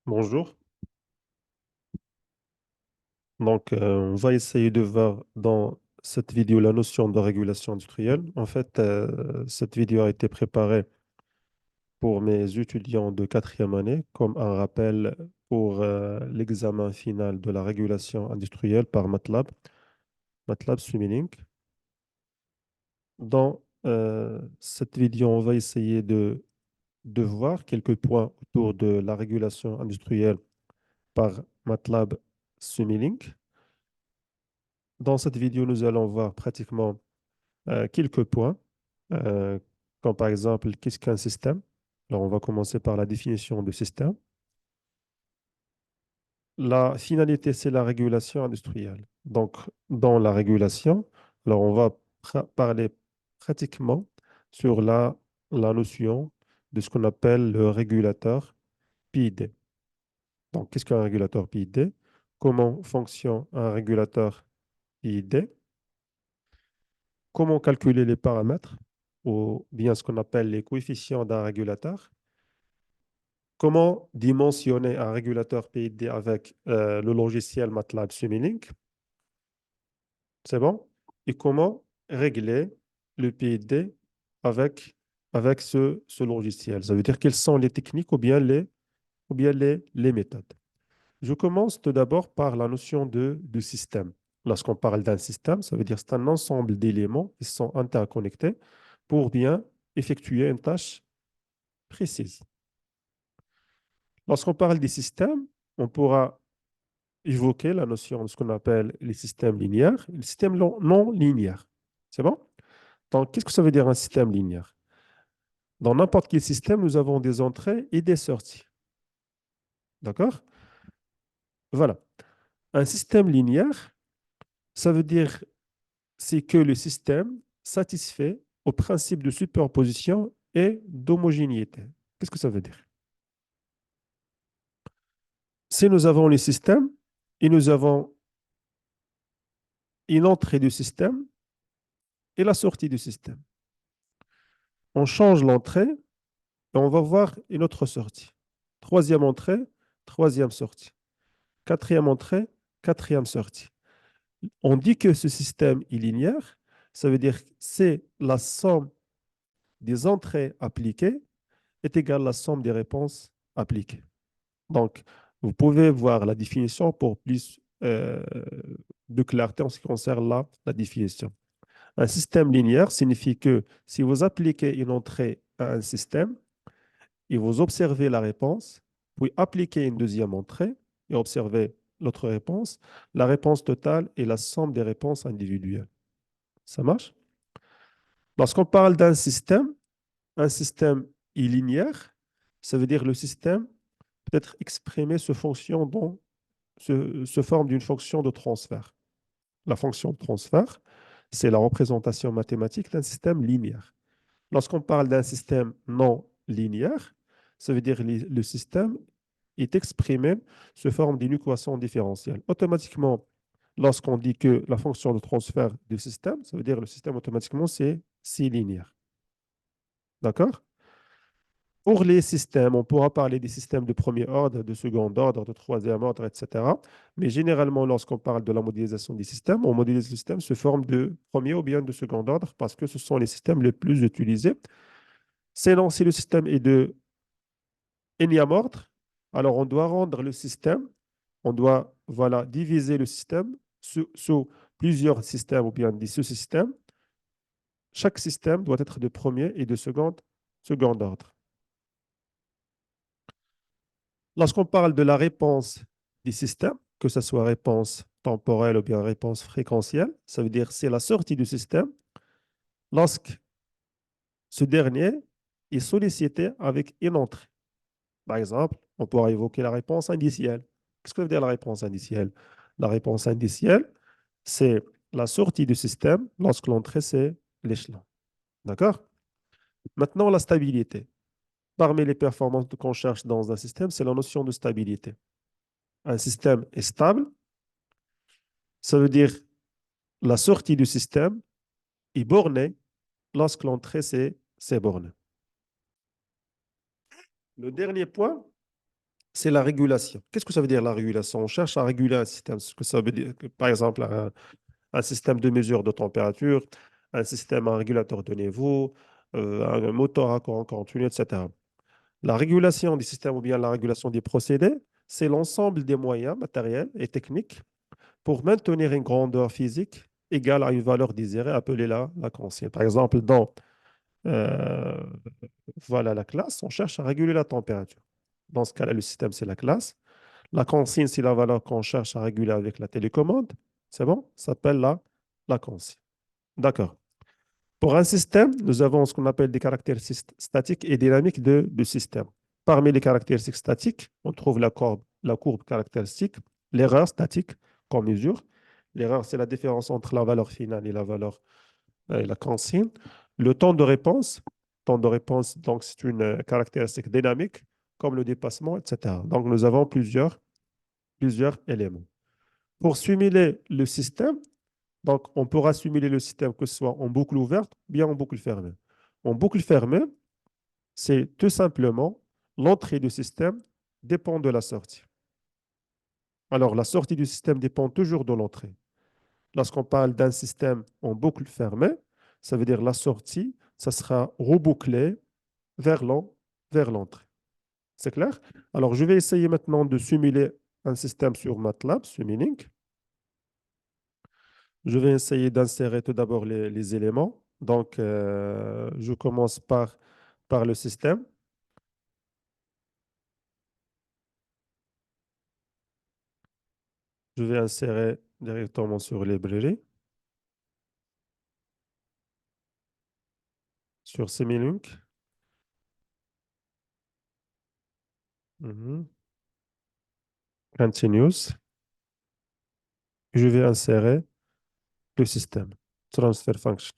Bonjour. On va essayer de voir dans cette vidéo la notion de régulation industrielle. En fait, cette vidéo a été préparée pour mes étudiants de quatrième année comme un rappel pour l'examen final de la régulation industrielle par MATLAB, MATLAB Simulink. Dans cette vidéo, on va essayer de voir quelques points autour de la régulation industrielle par MATLAB Simulink. Dans cette vidéo, nous allons voir pratiquement quelques points, euh, comme par exemple, qu'est-ce qu'un système? Alors, on va commencer par la définition du système. La finalité, c'est la régulation industrielle. Donc, dans la régulation, alors on va parler pratiquement sur la notion de ce qu'on appelle le régulateur PID. Donc, qu'est-ce qu'un régulateur PID? Comment fonctionne un régulateur PID? Comment calculer les paramètres ou bien ce qu'on appelle les coefficients d'un régulateur? Comment dimensionner un régulateur PID avec le logiciel MATLAB Simulink? C'est bon? Et comment régler le PID avec ce logiciel? Ça veut dire quelles sont les techniques ou bien les méthodes. Je commence tout d'abord par la notion de système. Lorsqu'on parle d'un système, ça veut dire que c'est un ensemble d'éléments qui sont interconnectés pour bien effectuer une tâche précise. Lorsqu'on parle des systèmes, on pourra évoquer la notion de ce qu'on appelle les systèmes linéaires et les systèmes non linéaires. C'est bon? Donc, qu'est-ce que ça veut dire un système linéaire? Dans n'importe quel système, nous avons des entrées et des sorties. D'accord? Voilà. Un système linéaire, ça veut dire c'est que le système satisfait au principe de superposition et d'homogénéité. Qu'est-ce que ça veut dire? Si nous avons le système et nous avons une entrée du système et la sortie du système, on change l'entrée et on va voir une autre sortie. Troisième entrée, troisième sortie. Quatrième entrée, quatrième sortie. On dit que ce système est linéaire, ça veut dire que c'est la somme des entrées appliquées est égale à la somme des réponses appliquées. Donc, vous pouvez voir la définition pour plus de clarté en ce qui concerne la définition. Un système linéaire signifie que si vous appliquez une entrée à un système et vous observez la réponse, puis appliquez une deuxième entrée et observez l'autre réponse, la réponse totale est la somme des réponses individuelles. Ça marche? Lorsqu'on parle d'un système, un système est linéaire, ça veut dire le système peut être exprimé sous fonction dont se forme d'une fonction de transfert. La fonction de transfert, c'est la représentation mathématique d'un système linéaire. Lorsqu'on parle d'un système non linéaire, ça veut dire que le système est exprimé sous forme d'une équation différentielle. Automatiquement, lorsqu'on dit que la fonction de transfert du système, ça veut dire que le système automatiquement, c'est linéaire. D'accord? Pour les systèmes, on pourra parler des systèmes de premier ordre, de second ordre, de troisième ordre, etc. Mais généralement, lorsqu'on parle de la modélisation des systèmes, on modélise le système sous forme de premier ou bien de second ordre parce que ce sont les systèmes les plus utilisés. Sinon, si le système est de énième ordre, alors on doit rendre le système, on doit voilà, diviser le système sous plusieurs systèmes ou bien des sous-systèmes. Chaque système doit être de premier et de second ordre. Lorsqu'on parle de la réponse des systèmes, que ce soit réponse temporelle ou bien réponse fréquentielle, ça veut dire c'est la sortie du système lorsque ce dernier est sollicité avec une entrée. Par exemple, on pourra évoquer la réponse indicielle. Qu'est-ce que veut dire la réponse indicielle? La réponse indicielle, c'est la sortie du système lorsque l'entrée, c'est l'échelon. D'accord? Maintenant, la stabilité. Parmi les performances qu'on cherche dans un système, c'est la notion de stabilité. Un système est stable, ça veut dire la sortie du système est bornée lorsque l'entrée, c'est borné. Le dernier point, c'est la régulation. Qu'est-ce que ça veut dire la régulation? On cherche à réguler un système. Ce que ça veut dire, par exemple, un système de mesure de température, un système, un régulateur de niveau, un moteur à courant continu, etc. La régulation des systèmes ou bien la régulation des procédés, c'est l'ensemble des moyens matériels et techniques pour maintenir une grandeur physique égale à une valeur désirée, appelée la consigne. Par exemple, dans euh, voilà la classe, on cherche à réguler la température. Dans ce cas-là, le système, c'est la classe. La consigne, c'est la valeur qu'on cherche à réguler avec la télécommande. C'est bon? Ça s'appelle la consigne. D'accord. Pour un système, nous avons ce qu'on appelle des caractéristiques statiques et dynamiques de système. Parmi les caractéristiques statiques, on trouve la courbe caractéristique, l'erreur statique qu'on mesure. L'erreur, c'est la différence entre la valeur finale et la valeur et la consigne. Le temps de réponse, donc c'est une caractéristique dynamique, comme le dépassement, etc. Donc nous avons plusieurs éléments. Pour simuler le système, donc on pourra simuler le système que ce soit en boucle ouverte ou bien en boucle fermée. En boucle fermée, c'est tout simplement l'entrée du système dépend de la sortie. Alors la sortie du système dépend toujours de l'entrée. Lorsqu'on parle d'un système en boucle fermée, ça veut dire la sortie, ça sera rebouclé vers vers l'entrée. C'est clair? Alors, je vais essayer maintenant de simuler un système sur MATLAB, Simulink. Je vais essayer d'insérer tout d'abord les éléments. Donc, je commence par le système. Je vais insérer directement sur librairie, sur Simulink. Mhm. Continuous. Je vais insérer le système. Transfer function.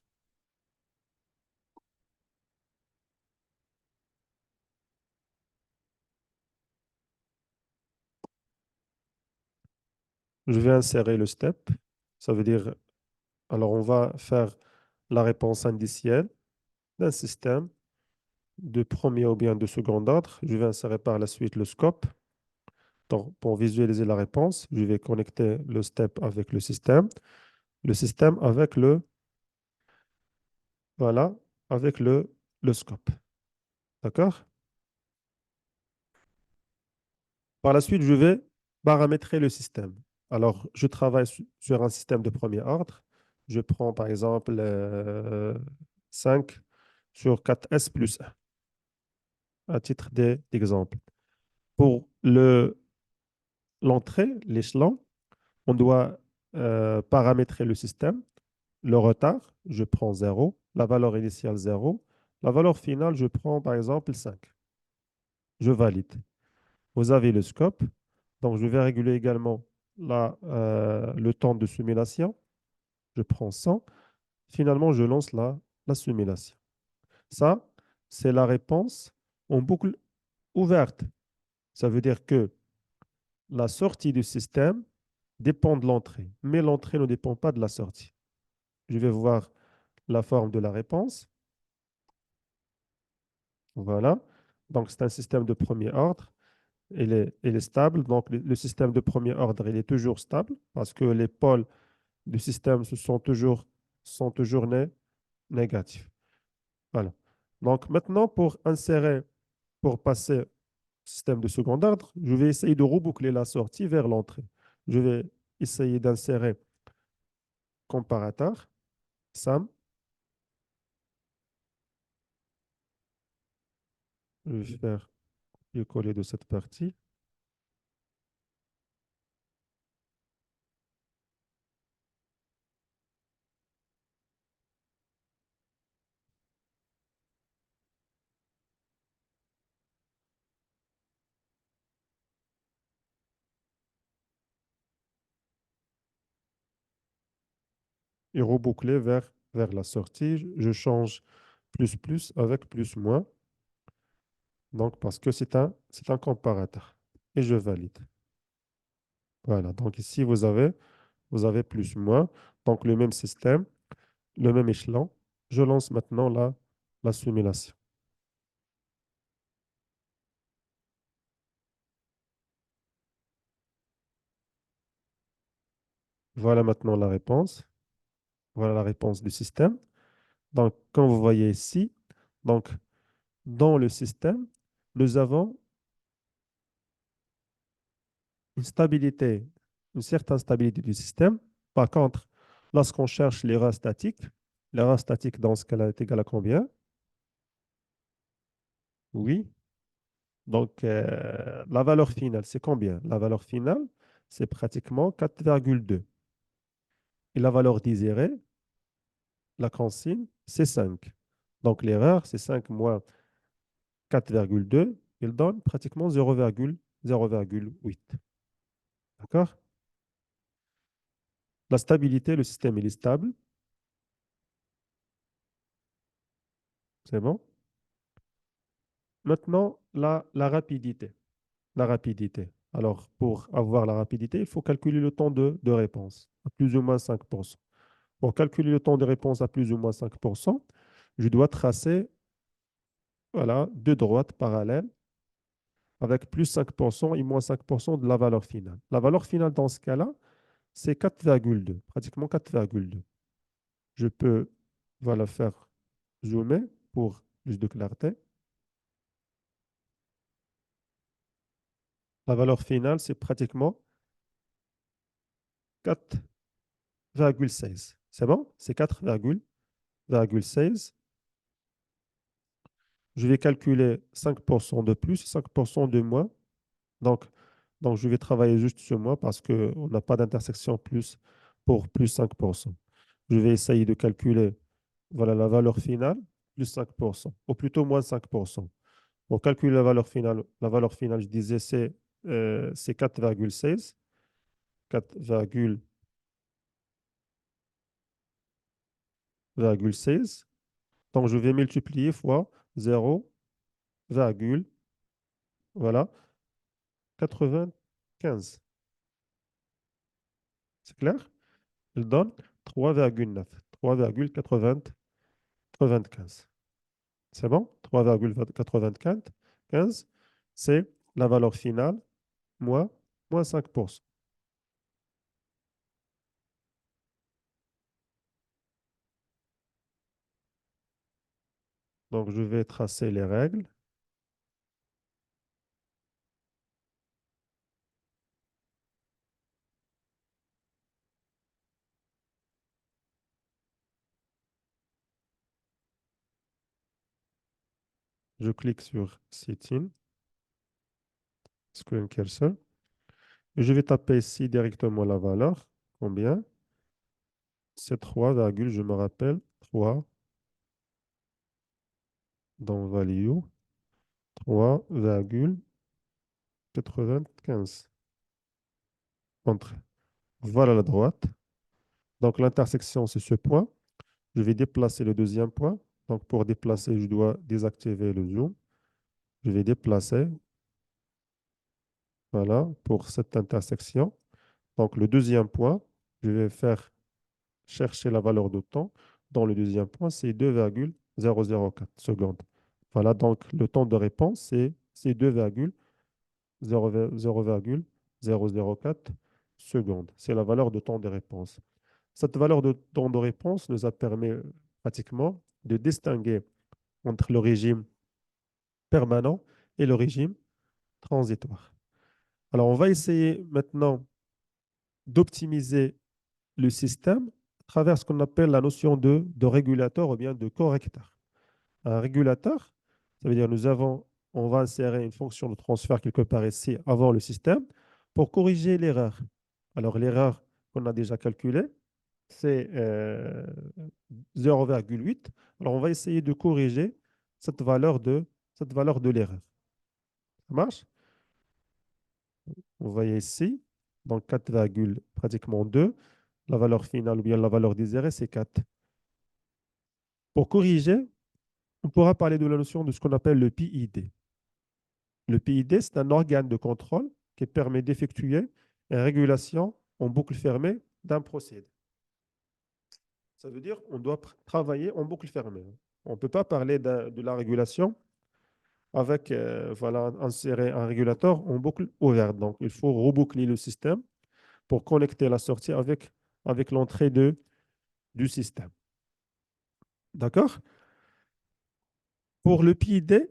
Je vais insérer le step. Ça veut dire, alors on va faire la réponse indicielle d'un système de premier ou bien de second ordre. Je vais insérer par la suite le scope. Donc, pour visualiser la réponse, je vais connecter le step avec le système avec voilà, avec le scope. D'accord? Par la suite, je vais paramétrer le système. Alors, je travaille sur un système de premier ordre. Je prends par exemple 5 sur 4S plus 1 à titre d'exemple. Pour l'entrée, l'échelon, on doit paramétrer le système. Le retard, je prends 0. La valeur initiale, 0. La valeur finale, je prends par exemple 5. Je valide. Vous avez le scope. Donc, je vais réguler également le temps de simulation. Je prends 100. Finalement, je lance la simulation. Ça, c'est la réponse en boucle ouverte. Ça veut dire que la sortie du système dépend de l'entrée, mais l'entrée ne dépend pas de la sortie. Je vais voir la forme de la réponse. Voilà. Donc, c'est un système de premier ordre. Il est stable. Donc, le système de premier ordre, il est toujours stable parce que les pôles du système sont toujours négatifs. Voilà. Donc, maintenant, pour passer au système de second ordre, je vais essayer de reboucler la sortie vers l'entrée. Je vais essayer d'insérer comparateur, SAM. Je vais faire le coller de cette partie. Et reboucler vers la sortie. Je change plus plus avec plus moins. Donc, parce que c'est un comparateur. Et je valide. Voilà. Donc, ici, vous avez plus moins. Donc, le même système, le même échelon. Je lance maintenant la simulation. Voilà maintenant la réponse. Voilà la réponse du système. Donc, comme vous voyez ici, donc, dans le système, nous avons une stabilité, une certaine stabilité du système. Par contre, lorsqu'on cherche l'erreur statique dans ce cas-là est égale à combien? Oui. Donc, la valeur finale, c'est combien? La valeur finale, c'est pratiquement 4,2. Et la valeur désirée, la consigne, c'est 5. Donc, l'erreur, c'est 5 moins 4,2. Il donne pratiquement 0,8. D'accord? La stabilité, le système, il est stable. C'est bon? Maintenant, la rapidité. La rapidité. Alors, pour avoir la rapidité, il faut calculer le temps de réponse, à plus ou moins 5%. Pour calculer le temps de réponse à plus ou moins 5%, je dois tracer voilà, deux droites parallèles avec plus 5% et moins 5% de la valeur finale. La valeur finale dans ce cas-là, c'est 4,2, pratiquement 4,2. Je peux voilà, faire zoomer pour plus de clarté. La valeur finale, c'est pratiquement 4,16. C'est bon? C'est 4,16. Je vais calculer 5% de plus, 5% de moins. Donc, je vais travailler juste sur moi parce qu'on n'a pas d'intersection plus pour plus 5%. Je vais essayer de calculer voilà, la valeur finale, plus 5%, ou plutôt moins 5%. Pour calculer la valeur finale, je disais, c'est 4,16. 4,16. Donc, je vais multiplier fois 0, voilà, 95. C'est clair? Il donne 3,9. 3,95. C'est bon? 3,95, c'est la valeur finale, moins, moins 5%. Donc, je vais tracer les règles. Je clique sur Sit-in, Screen Cursor. Et je vais taper ici directement la valeur. Combien? C'est 3, je me rappelle, 3 dans Value, 3,95. Entrée. Voilà la droite. Donc, l'intersection, c'est ce point. Je vais déplacer le deuxième point. Donc, pour déplacer, je dois désactiver le zoom. Je vais déplacer, voilà, pour cette intersection. Donc, le deuxième point, je vais faire chercher la valeur de temps. Dans le deuxième point, c'est 2,004 secondes. Voilà, donc le temps de réponse, c'est 2,004 secondes. C'est la valeur de temps de réponse. Cette valeur de temps de réponse nous a permis pratiquement de distinguer entre le régime permanent et le régime transitoire. Alors, on va essayer maintenant d'optimiser le système à travers ce qu'on appelle la notion de régulateur ou bien de correcteur. Un régulateur, ça veut dire on va insérer une fonction de transfert quelque part ici avant le système pour corriger l'erreur. Alors, l'erreur qu'on a déjà calculée, c'est 0,8. Alors, on va essayer de corriger cette valeur cette valeur de l'erreur. Ça marche? Vous voyez ici, donc 4, pratiquement 2. La valeur finale ou bien la valeur désirée, c'est 4. Pour corriger, on pourra parler de la notion de ce qu'on appelle le PID. Le PID, c'est un organe de contrôle qui permet d'effectuer une régulation en boucle fermée d'un procédé. Ça veut dire qu'on doit travailler en boucle fermée. On ne peut pas parler de la régulation avec voilà, insérer un régulateur en boucle ouverte. Donc, il faut reboucler le système pour connecter la sortie avec avec l'entrée du système. D'accord? Pour le PID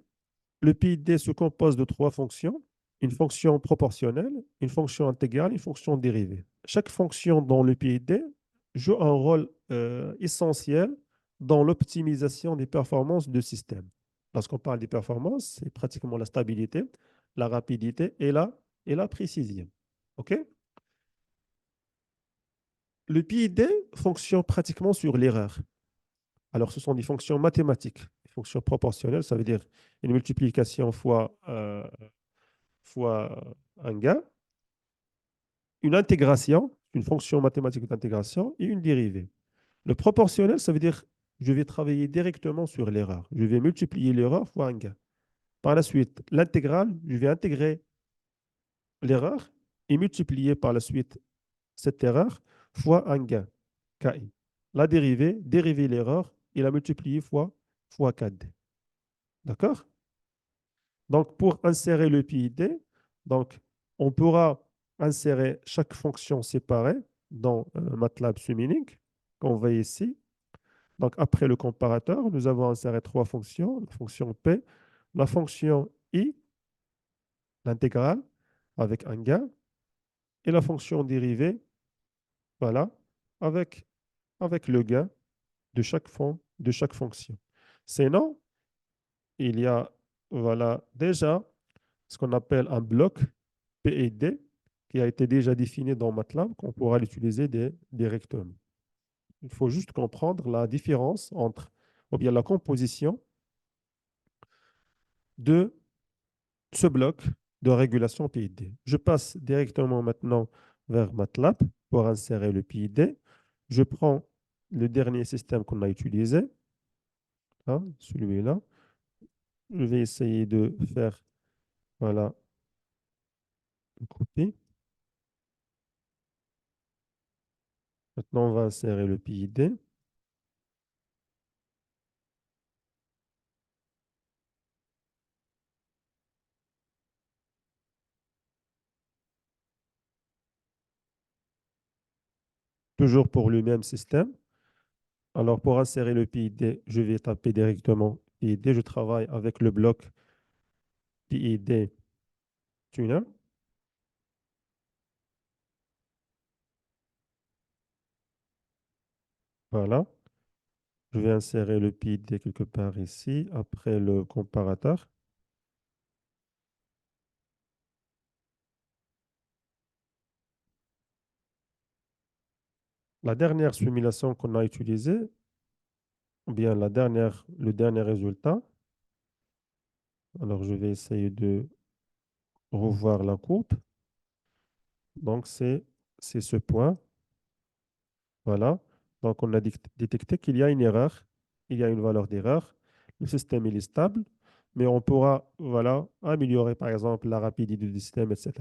se compose de trois fonctions, une fonction proportionnelle, une fonction intégrale, une fonction dérivée. Chaque fonction dans le PID joue un rôle essentiel dans l'optimisation des performances du système. Lorsqu'on parle des performances, c'est pratiquement la stabilité, la rapidité et la précision. OK? Le PID fonctionne pratiquement sur l'erreur. Alors, ce sont des fonctions mathématiques. Les fonctions proportionnelles, ça veut dire une multiplication fois un gain, une intégration, une fonction mathématique d'intégration et une dérivée. Le proportionnel, ça veut dire je vais travailler directement sur l'erreur. Je vais multiplier l'erreur fois un gain. Par la suite, l'intégrale, je vais intégrer l'erreur et multiplier par la suite cette erreur fois un gain, KI. La dérivée, dériver l'erreur et la multiplier fois 4D. D'accord? Donc, pour insérer le PID, donc, on pourra insérer chaque fonction séparée dans MATLAB Simulink, qu'on voit ici. Donc, après le comparateur, nous avons inséré trois fonctions, la fonction P, la fonction I, l'intégrale, avec un gain, et la fonction dérivée, voilà, avec, avec le gain de chaque fonction. Sinon, il y a, voilà, déjà ce qu'on appelle un bloc PID qui a été déjà défini dans MATLAB, qu'on pourra l'utiliser directement. Il faut juste comprendre la différence entre, ou bien la composition de ce bloc de régulation PID. Je passe directement maintenant vers MATLAB pour insérer le PID. Je prends le dernier système qu'on a utilisé, hein, celui-là. Je vais essayer de faire, voilà, une copie. Maintenant, on va insérer le PID. Toujours pour le même système. Alors, pour insérer le PID, je vais taper directement PID. Je travaille avec le bloc PID Tuner. Voilà. Je vais insérer le PID quelque part ici, après le comparateur. La dernière simulation qu'on a utilisée, ou bien le dernier résultat, alors je vais essayer de revoir la courbe. Donc, c'est ce point. Voilà. Donc, on a détecté qu'il y a une erreur. Il y a une valeur d'erreur. Le système il est stable, mais on pourra voilà, améliorer, par exemple, la rapidité du système, etc.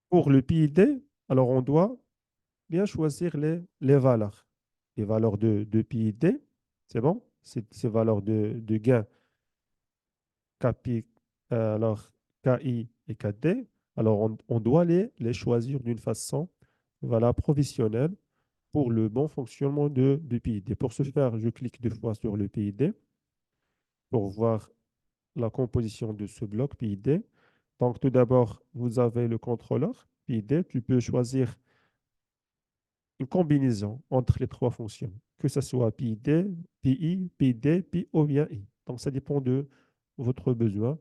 Pour le PID, alors on doit bien choisir les valeurs. Les valeurs de PID, c'est bon? Ces valeurs de gain KP, alors KI et KD. Alors, on doit les choisir d'une façon voilà, provisionnelle pour le bon fonctionnement de PID. Pour ce faire, je clique deux fois sur le PID pour voir la composition de ce bloc PID. Donc, tout d'abord, vous avez le contrôleur PID. Tu peux choisir une combinaison entre les trois fonctions, que ce soit PID, PI, PID, PI ou bien I. Donc, ça dépend de votre besoin.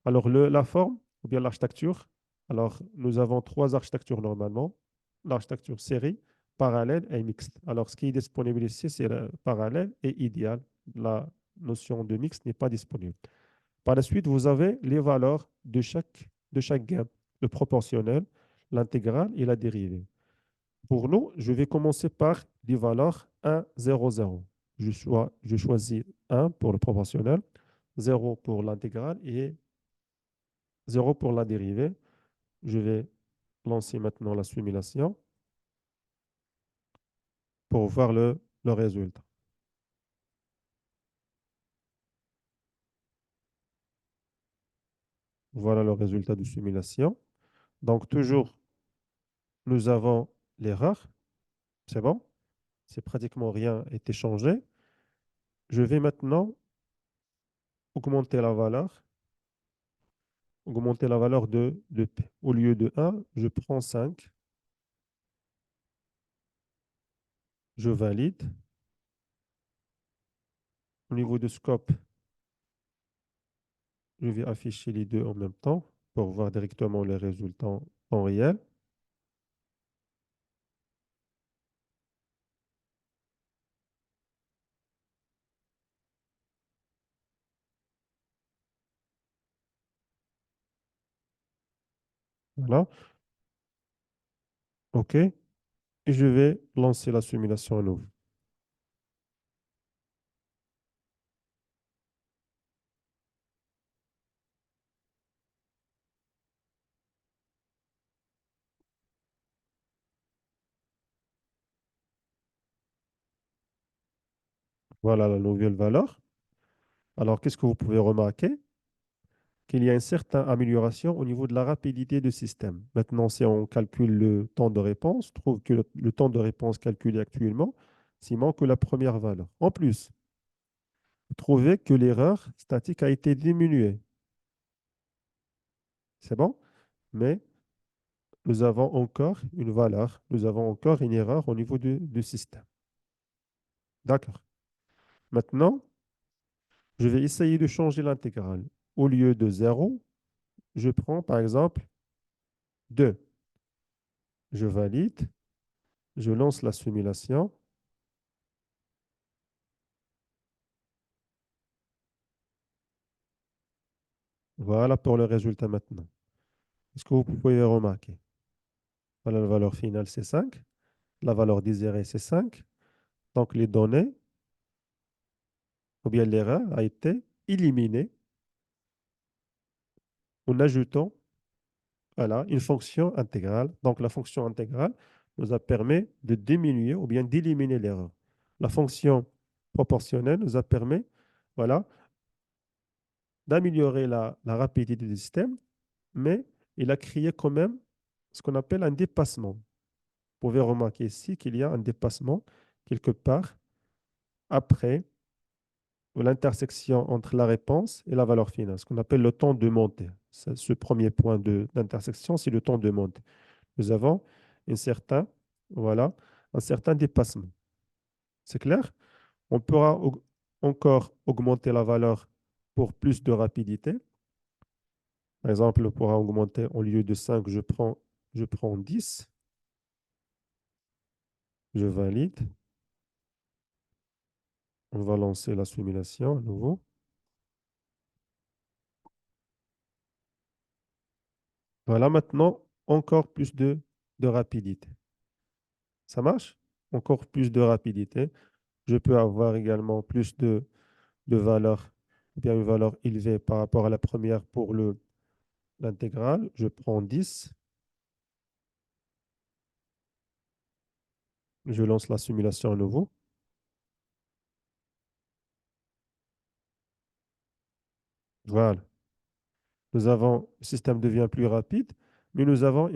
Alors, la forme ou bien l'architecture. Alors, nous avons trois architectures normalement. L'architecture série, parallèle et mixte. Alors, ce qui est disponible ici, c'est le parallèle et idéal. La notion de mixte n'est pas disponible. Par la suite, vous avez les valeurs de chaque gamme, le proportionnel, l'intégrale et la dérivée. Pour nous, je vais commencer par des valeurs 1, 0, 0. Je choisis 1 pour le proportionnel, 0 pour l'intégrale et 0 pour la dérivée. Je vais lancer maintenant la simulation pour voir le résultat. Voilà le résultat de simulation. Donc, toujours nous avons l'erreur. C'est bon? C'est pratiquement rien été changé. Je vais maintenant augmenter la valeur de P. Au lieu de 1, je prends 5, je valide. Au niveau de scope, je vais afficher les deux en même temps pour voir directement les résultats en réel. Voilà. OK. Et je vais lancer la simulation à nouveau. Voilà la nouvelle valeur. Alors, qu'est-ce que vous pouvez remarquer? Qu'il y a une certaine amélioration au niveau de la rapidité du système. Maintenant, si on calcule le temps de réponse, trouve que le temps de réponse calculé actuellement, c'est moins que la première valeur. En plus, vous trouvez que l'erreur statique a été diminuée. C'est bon? Mais nous avons encore une valeur, nous avons encore une erreur au niveau du système. D'accord. Maintenant, je vais essayer de changer l'intégrale. Au lieu de 0, je prends par exemple 2. Je valide, je lance la simulation. Voilà pour le résultat maintenant. Est-ce que vous pouvez remarquer? Voilà, la valeur finale, c'est 5. La valeur désirée, c'est 5. Donc, les données, ou bien l'erreur, a été éliminée en ajoutant voilà, une fonction intégrale. Donc, la fonction intégrale nous a permis de diminuer ou bien d'éliminer l'erreur. La fonction proportionnelle nous a permis voilà, d'améliorer la rapidité du système, mais il a créé quand même ce qu'on appelle un dépassement. Vous pouvez remarquer ici qu'il y a un dépassement quelque part après l'intersection entre la réponse et la valeur finale, ce qu'on appelle le temps de montée. Ce premier point d'intersection, c'est le temps de montée. Nous avons un certain, voilà, un certain dépassement. C'est clair? On pourra encore augmenter la valeur pour plus de rapidité. Par exemple, on pourra augmenter au lieu de 5, je prends 10, je valide. On va lancer la simulation à nouveau. Voilà maintenant encore plus de rapidité. Ça marche? Encore plus de rapidité. Je peux avoir également plus de valeur, ou bien une valeur élevée par rapport à la première pour l'intégrale. Je prends 10, je lance la simulation à nouveau. Voilà. Le système devient plus rapide, mais nous avons,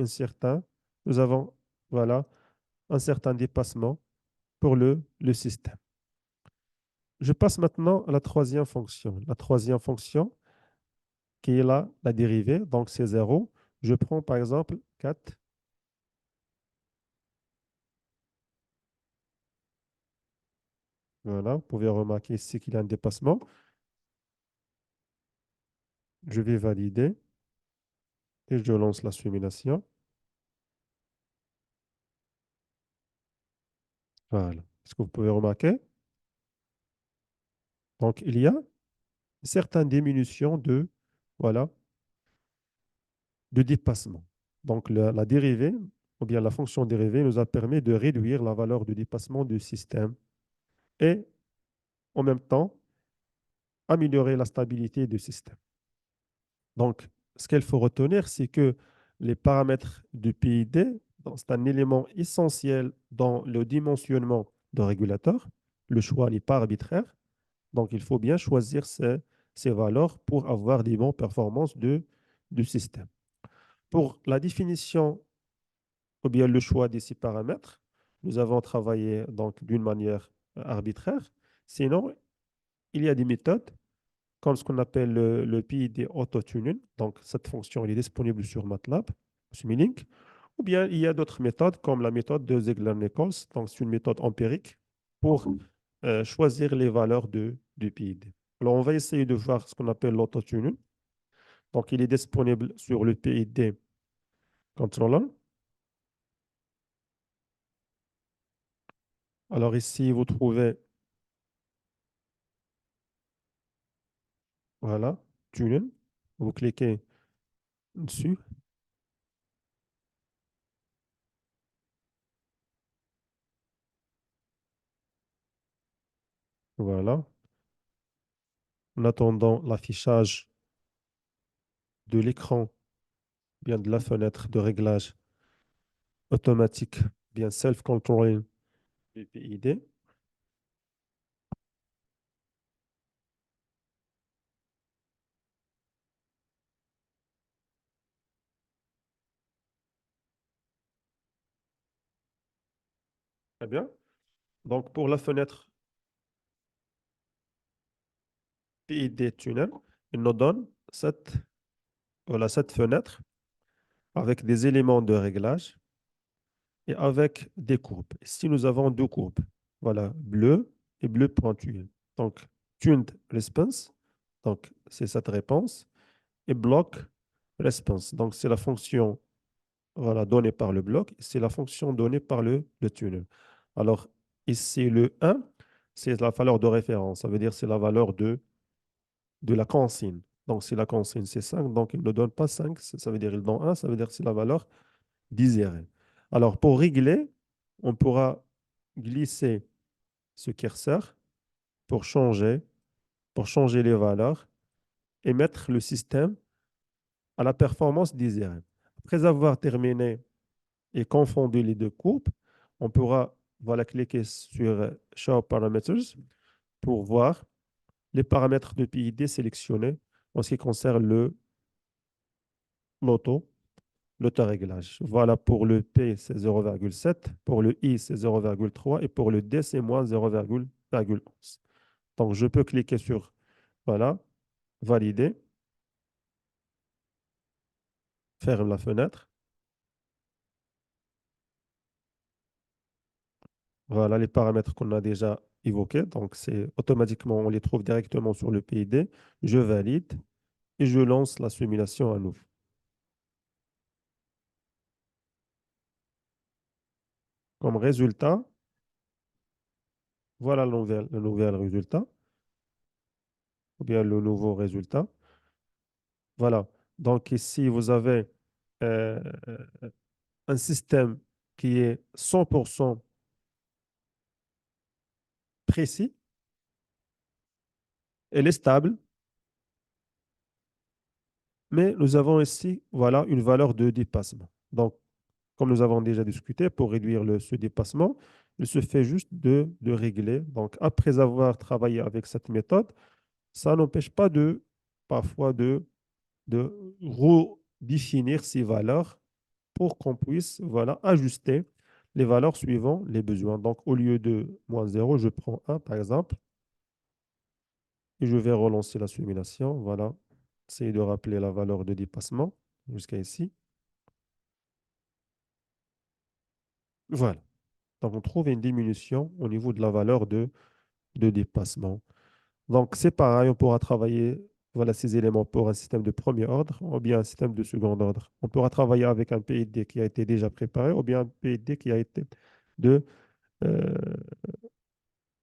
voilà, un certain dépassement pour le système. Je passe maintenant à la troisième fonction. La troisième fonction, qui est là, la dérivée, donc c'est 0. Je prends par exemple 4. Voilà, vous pouvez remarquer ici qu'il y a un dépassement. Je vais valider et je lance la simulation. Voilà. Est-ce que vous pouvez remarquer? Donc, il y a une certaine diminution voilà, de dépassement. Donc, la dérivée, ou bien la fonction dérivée, nous a permis de réduire la valeur de dépassement du système et en même temps améliorer la stabilité du système. Donc, ce qu'il faut retenir, c'est que les paramètres du PID, c'est un élément essentiel dans le dimensionnement de régulateur. Le choix n'est pas arbitraire, donc il faut bien choisir ces valeurs pour avoir des bonnes performances du système. Pour la définition ou bien le choix des 6 paramètres. Nous avons travaillé donc d'une manière arbitraire. Sinon, il y a des méthodes comme ce qu'on appelle le PID auto-tuning. Donc, cette fonction elle est disponible sur MATLAB, Simulink. Ou bien, il y a d'autres méthodes comme la méthode de Ziegler-Nichols. Donc, c'est une méthode empirique pour choisir les valeurs du PID. Alors, on va essayer de voir ce qu'on appelle l'auto-tuning. Donc, il est disponible sur le PID controller. Alors, ici, vous trouvez, voilà, tuning. Vous cliquez dessus. Voilà. En attendant l'affichage de l'écran, bien de la fenêtre de réglage automatique, bien self-controlling du PID. Très bien. Donc, pour la fenêtre PID tunnel, il nous donne voilà, cette fenêtre avec des éléments de réglage et avec des courbes. Ici, nous avons deux courbes. Voilà, bleu et bleu pointu. Donc, tuned response, donc c'est cette réponse, et block response. Donc, c'est la fonction voilà, donnée par le bloc, c'est la fonction donnée par le tunnel. Alors, ici, le 1, c'est la valeur de référence. Ça veut dire c'est la valeur de la consigne. Donc, si la consigne, c'est 5, donc il ne donne pas 5, ça veut dire il donne 1, ça veut dire que c'est la valeur d'isérée. Alors, pour régler, on pourra glisser ce curseur pour changer, pour changer les valeurs et mettre le système à la performance d'isérée. Après avoir terminé et confondu les deux courbes, on pourra voilà, cliquer sur Show Parameters pour voir les paramètres de PID sélectionnés en ce qui concerne l'auto, l'autoréglage. Voilà, pour le P, c'est 0,7, pour le I, c'est 0,3 et pour le D, c'est moins 0,11. Donc, je peux cliquer sur, voilà, valider, ferme la fenêtre. Voilà les paramètres qu'on a déjà évoqués. Donc, c'est automatiquement, on les trouve directement sur le PID. Je valide et je lance la simulation à nouveau. Comme résultat, voilà le nouvel résultat, ou bien le nouveau résultat. Voilà. Donc ici, vous avez euh, un système qui est 100% précis, elle est stable, mais nous avons ici, voilà, une valeur de dépassement. Donc, comme nous avons déjà discuté, pour réduire ce dépassement, il se fait juste de régler. Donc, après avoir travaillé avec cette méthode, ça n'empêche pas parfois de redéfinir ces valeurs pour qu'on puisse voilà, ajuster les valeurs suivant les besoins. Donc, au lieu de -0, je prends 1 par exemple, et je vais relancer la simulation. Voilà, essayer de rappeler la valeur de dépassement jusqu'à ici. Voilà. Donc, on trouve une diminution au niveau de la valeur de dépassement. Donc, c'est pareil, on pourra travailler voilà, ces éléments pour un système de premier ordre ou bien un système de second ordre. On pourra travailler avec un PID qui a été déjà préparé ou bien un PID qui a été de euh,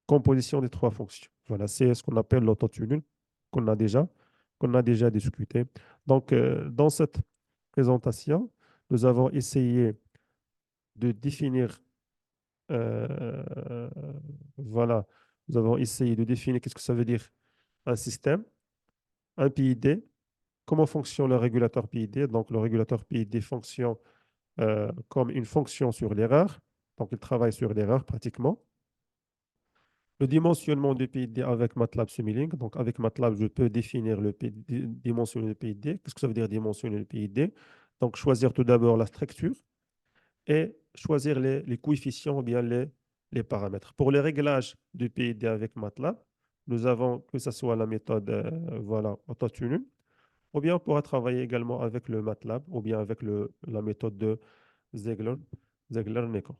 composition des trois fonctions. Voilà, c'est ce qu'on appelle l'autotuning qu'on a déjà discuté. Donc, dans cette présentation, nous avons essayé de définir, euh, voilà, nous avons essayé de définir qu'est-ce que ça veut dire un système, un PID, comment fonctionne le régulateur PID. Donc, le régulateur PID fonctionne comme une fonction sur l'erreur. Donc, il travaille sur l'erreur pratiquement. Le dimensionnement du PID avec MATLAB Simulink. Donc, avec MATLAB, je peux définir le PID, dimensionner le PID. Qu'est-ce que ça veut dire dimensionner le PID? Donc, choisir tout d'abord la structure. et choisir les coefficients ou bien les paramètres. Pour les réglages du PID avec MATLAB, nous avons que ce soit la méthode voilà, AutoTune, ou bien on pourra travailler également avec le MATLAB ou bien avec la méthode de Ziegler-Nichols.